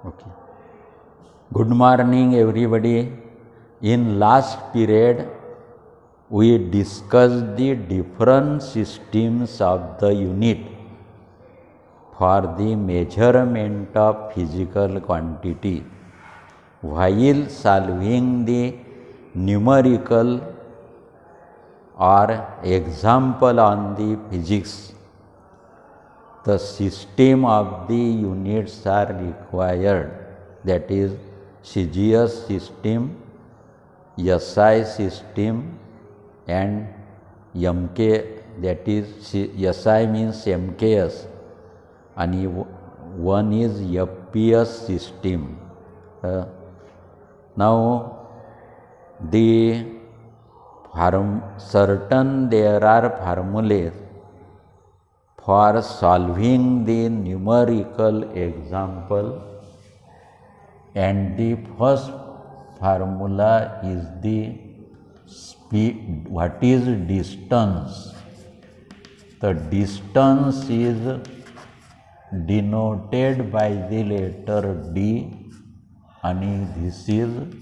Okay. Good morning, everybody. In last period, we discussed the different systems of the unit for the measurement of physical quantity. While solving the numerical or example on the physics, the system of the units are required, that is CGS system, SI system and MK, that is SI means MKS and one is FPS system. Now the certain there are formulas for solving the numerical example, and the first formula is the speed. What is distance? The distance is denoted by the letter D, and this is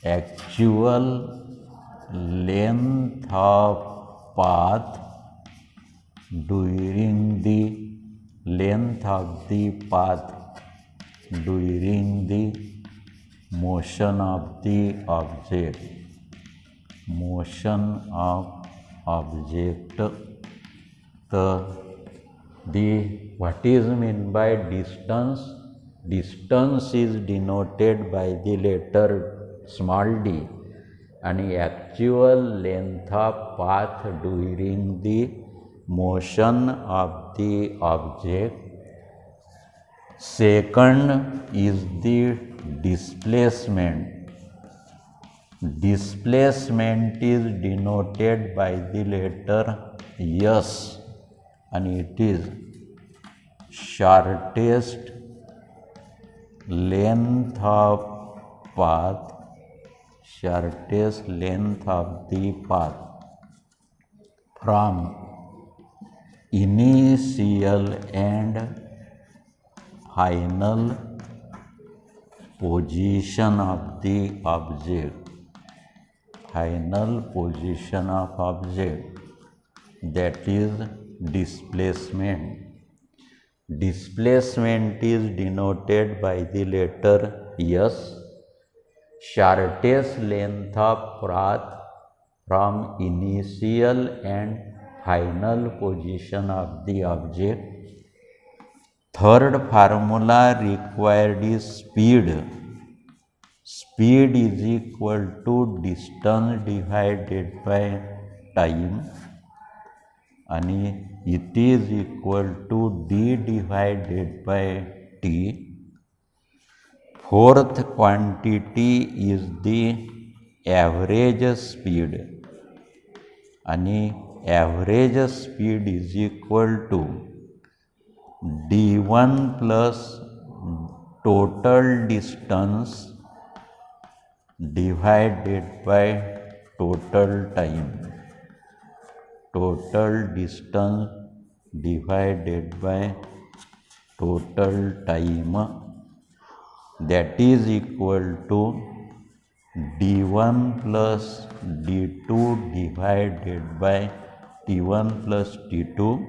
actual length of path during the length of the path during the motion of the object. Motion of object. What is meant by distance? Distance is denoted by the letter small d, and actual length of path during the motion of the object. Second is the displacement. Displacement is denoted by the letter S, and it is shortest length of path, shortest length of the path from initial and final position of the object. Final position of object, that is displacement. Displacement is denoted by the letter S. Shortest length of path from initial and final position of the object. Third formula required is speed. Speed is equal to distance divided by time, and it is equal to d divided by t. Fourth quantity is the average speed, and average speed is equal to d1 plus total distance divided by total time. Total distance divided by total time, that is equal to d1 plus d2 divided by t1 plus t2,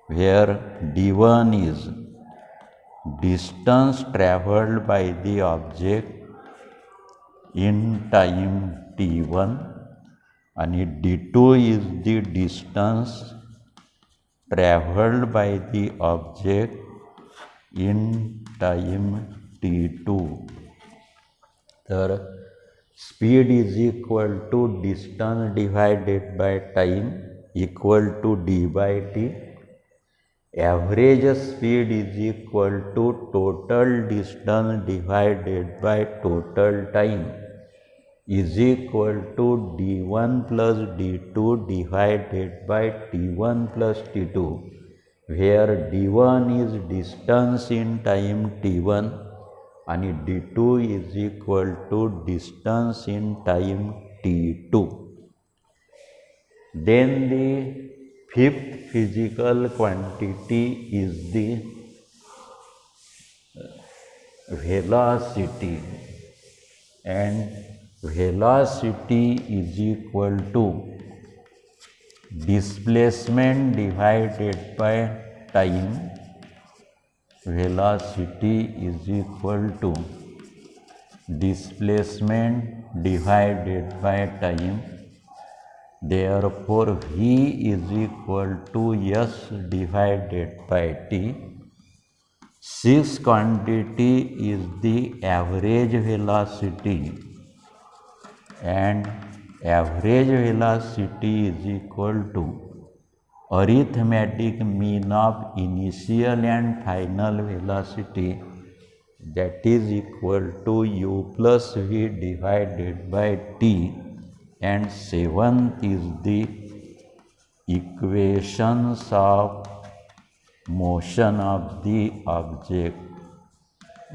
where d1 is distance travelled by the object in time t1, and d2 is the distance travelled by the object in time t2. The speed is equal to distance divided by time equal to d by t. Average speed is equal to total distance divided by total time is equal to d1 plus d2 divided by t1 plus t2, where d1 is distance in time t1 and d2 is equal to distance in time t2. Then the fifth physical quantity is the velocity, and velocity is equal to displacement divided by time. Velocity is equal to displacement divided by time. Therefore, V is equal to S divided by T. Sixth quantity is the average velocity, and average velocity is equal to arithmetic mean of initial and final velocity, that is equal to U plus V divided by T. And seventh is the equations of motion of the object.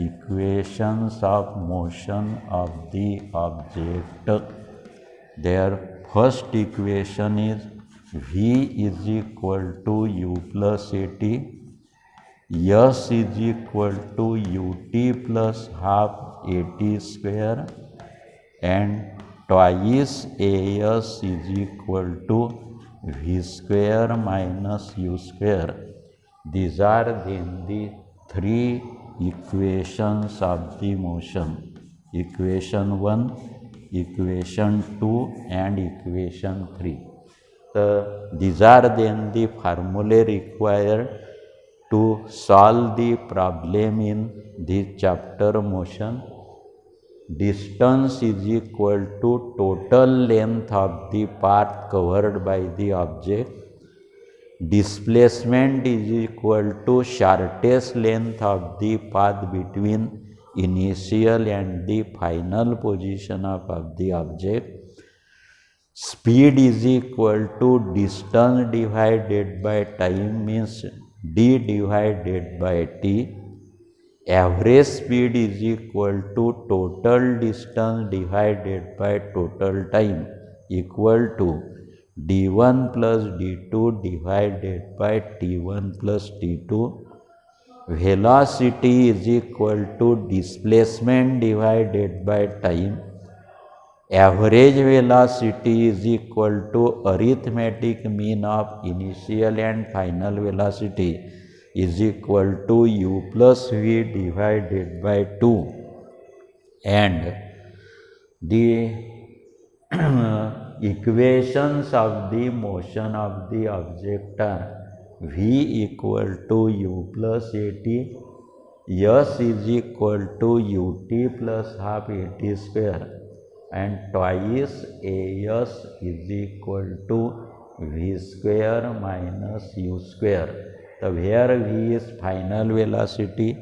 Equations of motion of the object. Their first equation is V is equal to U plus AT. S is equal to UT plus half AT square, and twice AS is equal to V square minus U square. These are then the three equations of the motion. Equation 1, equation 2 and equation 3. So these are then the formulae required to solve the problem in this chapter motion. Distance is equal to total length of the path covered by the object. Displacement is equal to shortest length of the path between initial and the final position of the object. Speed is equal to distance divided by time, means d divided by t. Average speed is equal to total distance divided by total time, equal to d1 plus d2 divided by t1 plus t2. Velocity is equal to displacement divided by time. Average velocity is equal to arithmetic mean of initial and final velocity is equal to U plus V divided by 2, and the equations of the motion of the object are V equal to U plus AT, S is equal to UT plus half AT square, and twice AS is equal to V square minus U square. So where V is final velocity,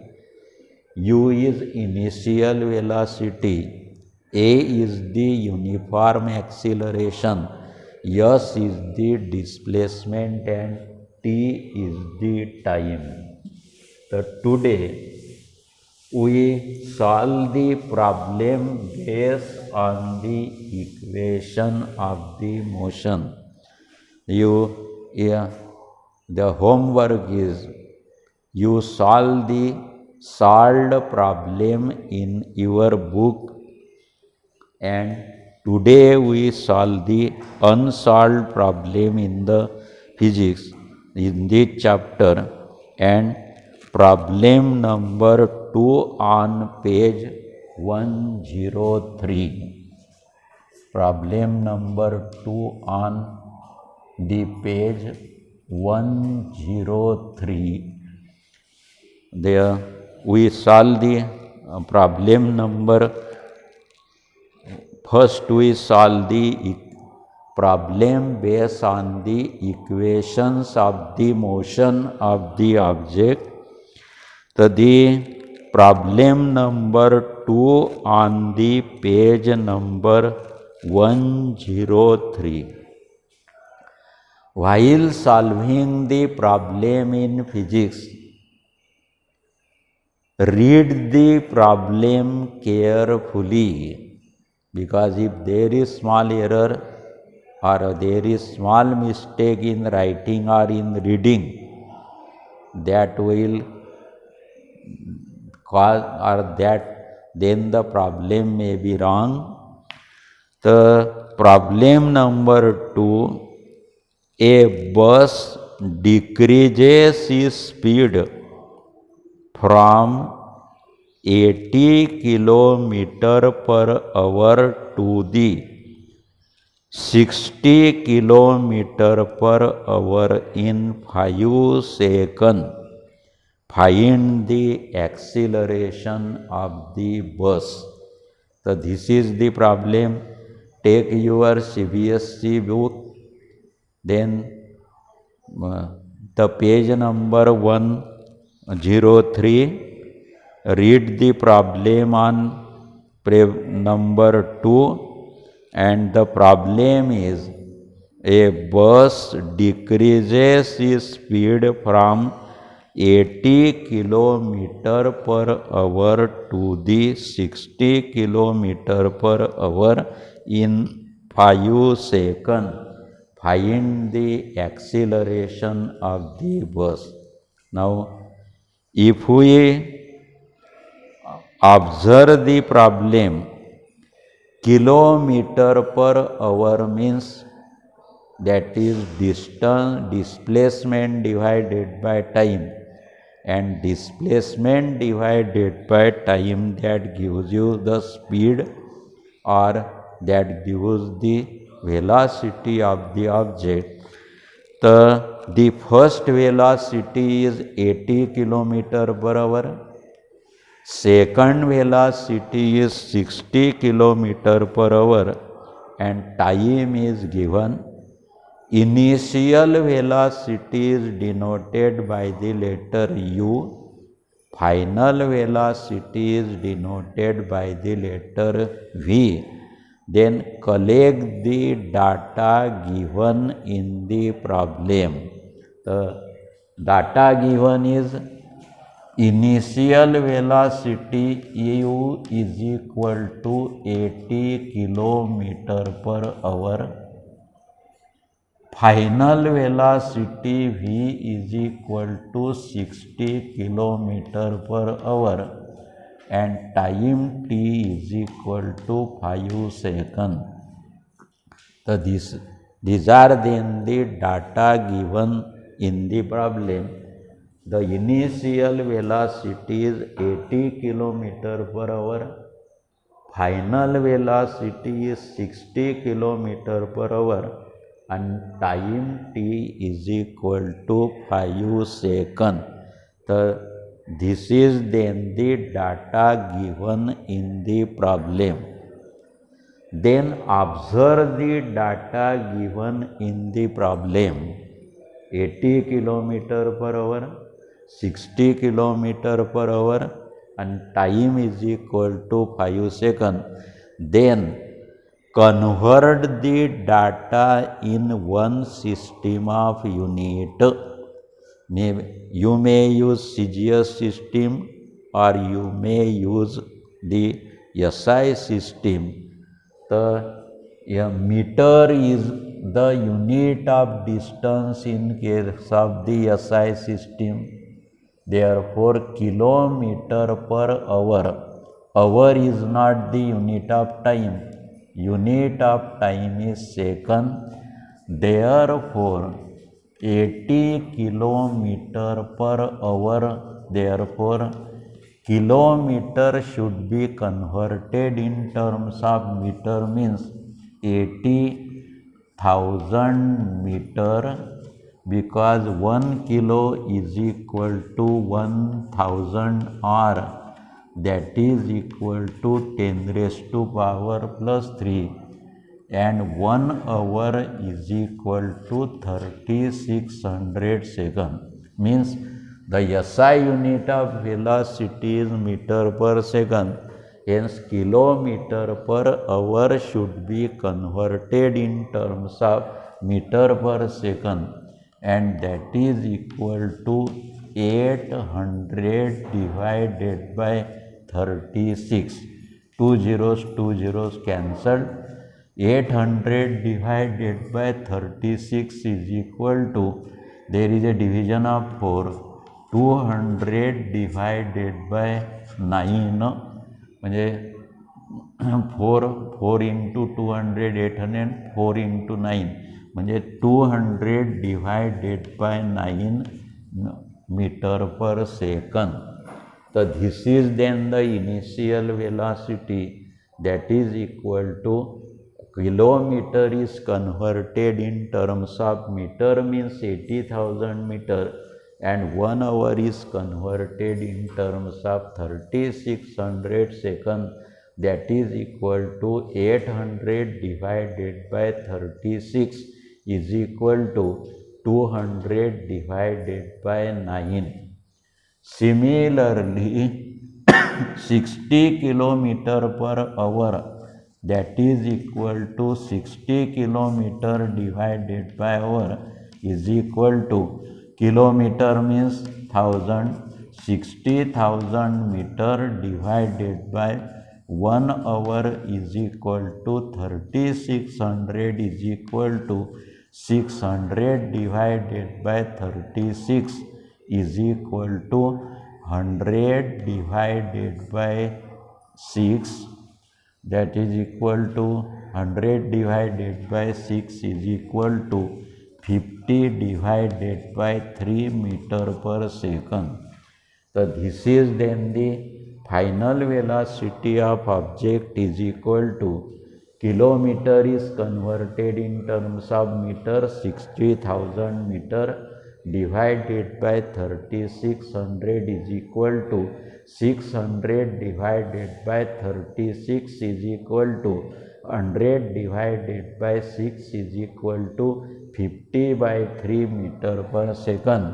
U is initial velocity, A is the uniform acceleration, S is the displacement, and T is the time. So today we solve the problem based on the equation of the motion. The homework is you solve the solved problem in your book, and today we solve the unsolved problem in the physics in this chapter, and problem number 2 on page 103. Problem number 2 on the page 103. There we solve the problem number. First we solve the problem based on the equations of the motion of the object. So the problem number 2 on the page number 103. While solving the problem in physics, read the problem carefully, because if there is small error or there is small mistake in writing or in reading, that will cause or that, then the problem may be wrong. The problem number 2, a bus decreases its speed from 80 kilometer per hour to the 60 kilometer per hour in 5 seconds. Find the acceleration of the bus. So this is the problem. Take your CBSE book, then the page number 103. Read the problem on number 2, and the problem is a bus decreases its speed from 80 kilometer per hour to the 60 kilometer per hour in 5 seconds. Find the acceleration of the bus. Now, if we observe the problem, kilometer per hour means that is distance, displacement divided by time, and displacement divided by time, that gives you the speed or that gives the velocity of the object. The first velocity is 80 kilometer per hour. Second velocity is 60 kilometer per hour, and time is given. Initial velocity is denoted by the letter U. Final velocity is denoted by the letter V. Then collect the data given in the problem. The data given is initial velocity U is equal to 80 kilometer per hour. Final velocity V is equal to 60 kilometer per hour, and time t is equal to 5 seconds. So these are then the data given in the problem. The initial velocity is 80 kilometer per hour. Final velocity is 60 kilometer per hour, and time t is equal to 5 seconds. This is then the data given in the problem. Then observe the data given in the problem. 80 kilometer per hour, 60 kilometer per hour, and time is equal to 5 seconds. Then convert the data in one system of unit. You may use CGS system, or you may use the SI system. The meter is the unit of distance in case of the SI system. Therefore, kilometer per hour is not the unit of time. Unit of time is second. Therefore, 80 kilometer per hour. Therefore, kilometer should be converted in terms of meter, means 80,000 meter, because 1 kilo is equal to 1000 or that is equal to 10 raised to power plus 3, and 1 hour is equal to 3600 seconds. Means the SI unit of velocity is meter per second. Hence, kilometer per hour should be converted in terms of meter per second, and that is equal to 800 divided by 36. Two zeros cancelled. 800 divided by 36 is equal to, there is a division of 4. 200 divided by 9 म्हणजे 4 into 200 800 4 into 9 म्हणजे 200 divided by 9 metre per second. तर this is then the initial velocity that is equal to kilometer is converted in terms of meter means 80,000 meter and 1 hour is converted in terms of 3600 second, that is equal to 800 divided by 36 is equal to 200 divided by 9. Similarly 60 kilometer per hour, that is equal to 60 kilometer divided by hour is equal to kilometer means 1000, 60,000 meter divided by 1 hour is equal to 3600 is equal to 600 divided by 36 is equal to 100 divided by 6, that is equal to 100 divided by 6 is equal to 50 divided by 3 meter per second. So this is then the final velocity of object is equal to kilometer is converted in terms of meter, 60,000 meter divided by 3600 is equal to 600 divided by 36 is equal to 100 divided by 6 is equal to 50 by 3 meter per second.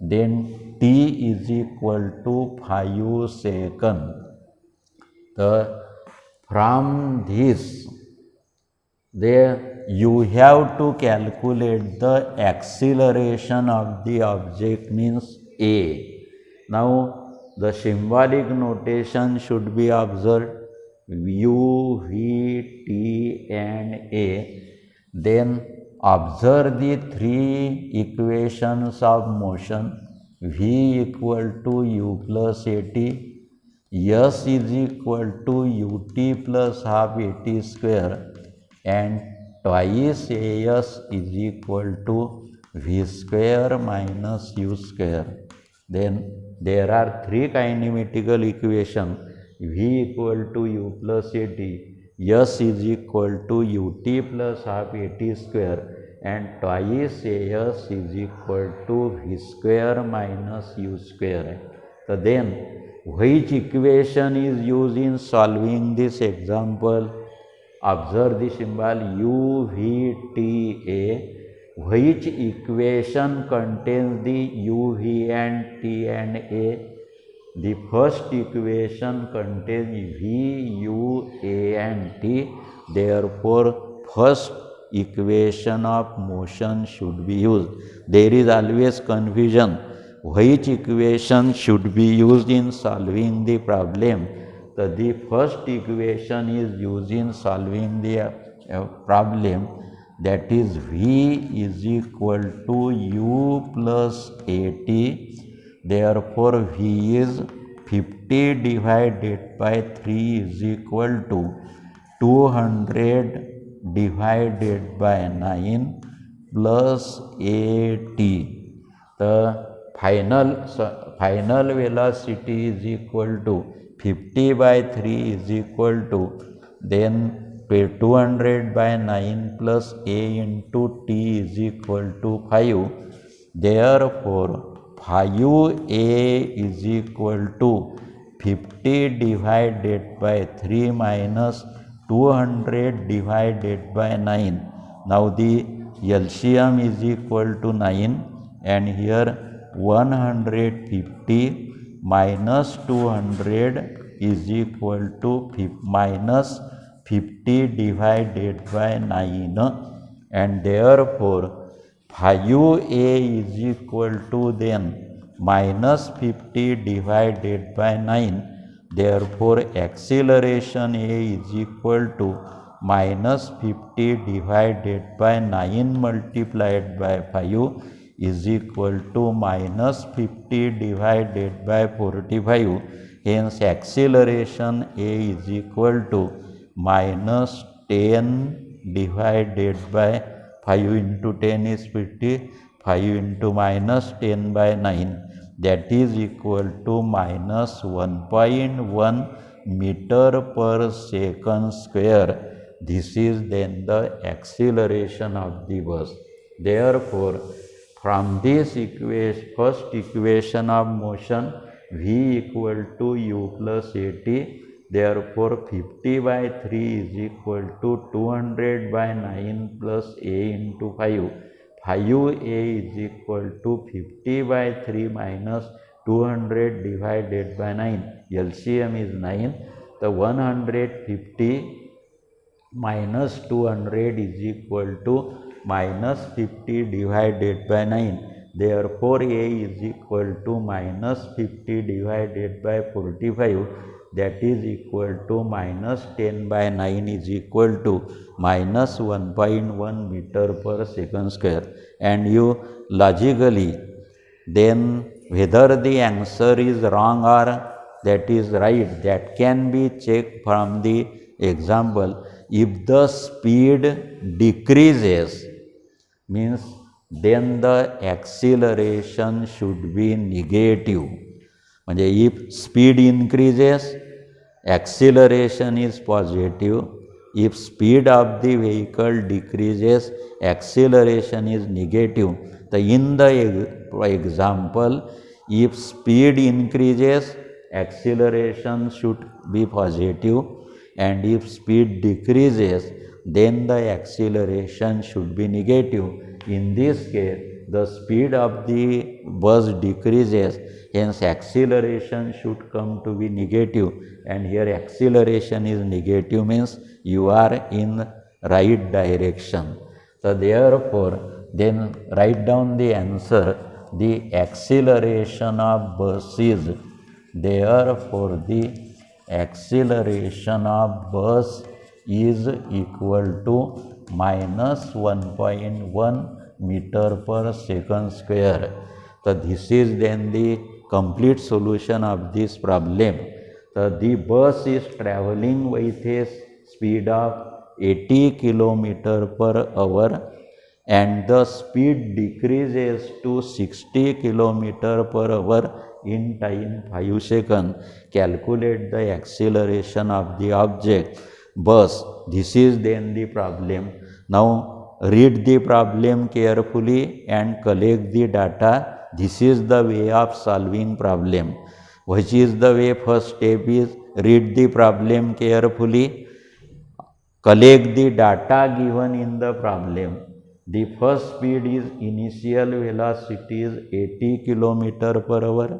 Then t is equal to 5 second. From this there you have to calculate the acceleration of the object means a. Now the symbolic notation should be observed u, v, t and a. Then observe the three equations of motion. V equal to u plus at, s is equal to ut plus half at square and twice as is equal to v square minus u square. Then there are three kinematical equations: v equal to u plus at, s is equal to ut plus half at square and twice as is equal to v square minus u square. So then which equation is used in solving this example? Observe the symbol u, v, t, a. Which equation contains the u, v and t and a? The first equation contains v, u, a and t. Therefore first equation of motion should be used. There is always confusion which equation should be used in solving the problem. So the first equation is used in solving the problem, that is v is equal to u plus at. Therefore v is 50 divided by 3 is equal to 200 divided by 9 plus at. The final velocity is equal to 50 by 3 is equal to then 200 by 9 plus a into t is equal to 5. Therefore 5a is equal to 50 divided by 3 minus 200 divided by 9. Now the LCM is equal to 9 and here 150 minus 200 is equal to minus 50 divided by 9 and therefore 5a is equal to then minus 50 divided by 9. Therefore acceleration a is equal to minus 50 divided by 9 multiplied by 5 is equal to minus 50 divided by 45. Hence acceleration A is equal to minus 10 divided by 5 into 10 is 50, 5 into minus 10 by 9, that is equal to minus 1.1 meter per second square. This is then the acceleration of the bus. Therefore, from this equation, first equation of motion, V equal to U plus AT, therefore 50 by 3 is equal to 200 by 9 plus A into 5. 5A is equal to 50 by 3 minus 200 divided by 9. LCM is 9. The 150 minus 200 is equal to minus 50 divided by 9. Therefore, A is equal to minus 50 divided by 45, that is equal to minus 10 by 9 is equal to minus 1.1 meter per second square. And you logically then whether the answer is wrong or that is right, that can be checked from the example. If the speed decreases, means then the acceleration should be negative. म्हणजे if speed increases, acceleration is positive. If speed of the vehicle decreases, acceleration is negative. So in the example, if speed increases, acceleration should be positive, and if speed decreases, then the acceleration should be negative. In this case, the speed of the bus decreases, hence acceleration should come to be negative, and here acceleration is negative means you are in right direction. So therefore, then write down the answer. The acceleration of bus is, therefore the acceleration of bus is equal to minus 1.1 meter per second square. So this is then the complete solution of this problem. So the bus is traveling with a speed of 80 kilometer per hour, and the speed decreases to 60 kilometer per hour in time 5 seconds. Calculate the acceleration of the object bus. This is then the problem. Now read the problem carefully and collect the data. This is the way of solving problem. Which is the way? First step is read the problem carefully, collect the data given in the problem. The first speed is, initial velocity is 80 km per hour.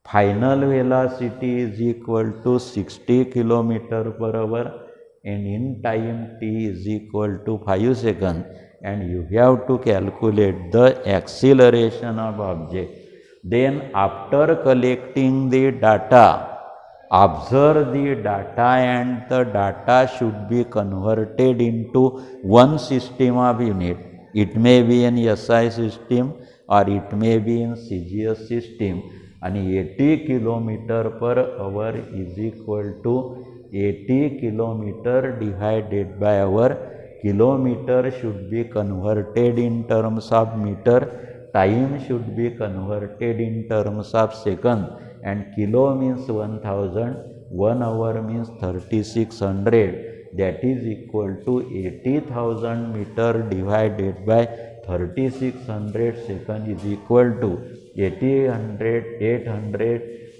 Final velocity is equal to 60 km per hour, and in time t is equal to 5 seconds, and you have to calculate the acceleration of object. Then after collecting the data, observe the data, and the data should be converted into one system of unit. It may be an SI system or it may be in CGS system, and 80 km per hour is equal to 80 km divided by hour. Kilometer should be converted in terms of meter, time should be converted in terms of second, and kilo means 1000, 1 hour means 3600, that is equal to 80,000 meter divided by 3600 second is equal to 800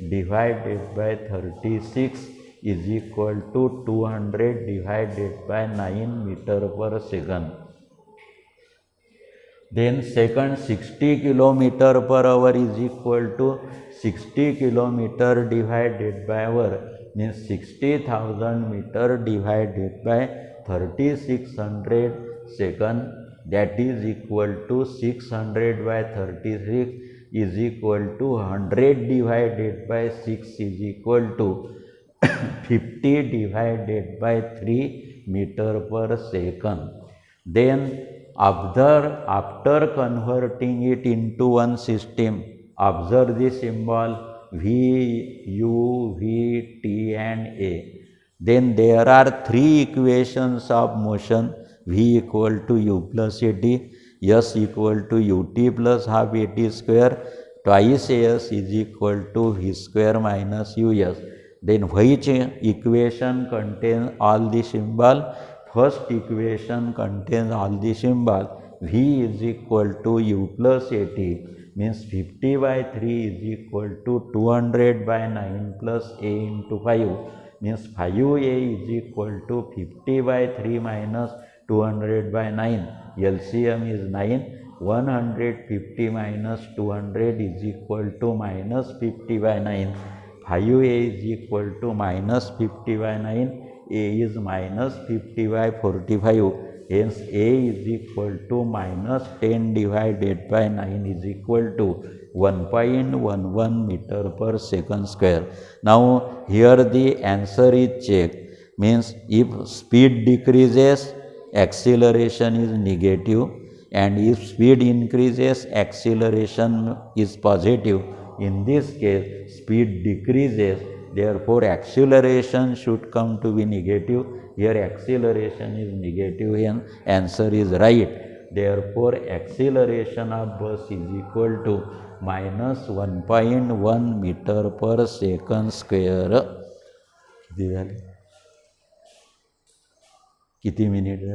divided by 36 is equal to 200 divided by 9 meter per second. Then second, 60 kilometer per hour is equal to 60 kilometer divided by hour, means 60,000 meter divided by 3600 second, that is equal to 600 by 36 is equal to 100 divided by 6 is equal to 50 divided by 3 meter per second. Then after converting it into one system, observe the symbol V, U, V, T and A. Then there are three equations of motion: V equal to U plus AT, S equal to UT plus half AT square, twice AS is equal to V square minus US. Then which equation contains all the symbol? First equation contains all the symbol. V is equal to U plus AT, means 50 by 3 is equal to 200 by 9 plus A into 5, means 5A is equal to 50 by 3 minus 200 by 9. LCM is 9. 150 minus 200 is equal to minus 50 by 9. 5A is equal to minus 50 by 9. A is minus 50 by 45. Hence A is equal to minus 10 divided by 9 is equal to 1.11 meter per second square. Now here the answer is checked, means if speed decreases, acceleration is negative, and if speed increases, acceleration is positive. In this case, speed decreases, therefore acceleration should come to be negative. Here acceleration is negative and answer is right. Therefore acceleration of bus is equal to minus 1.1 meter per second square. किती minute झाले?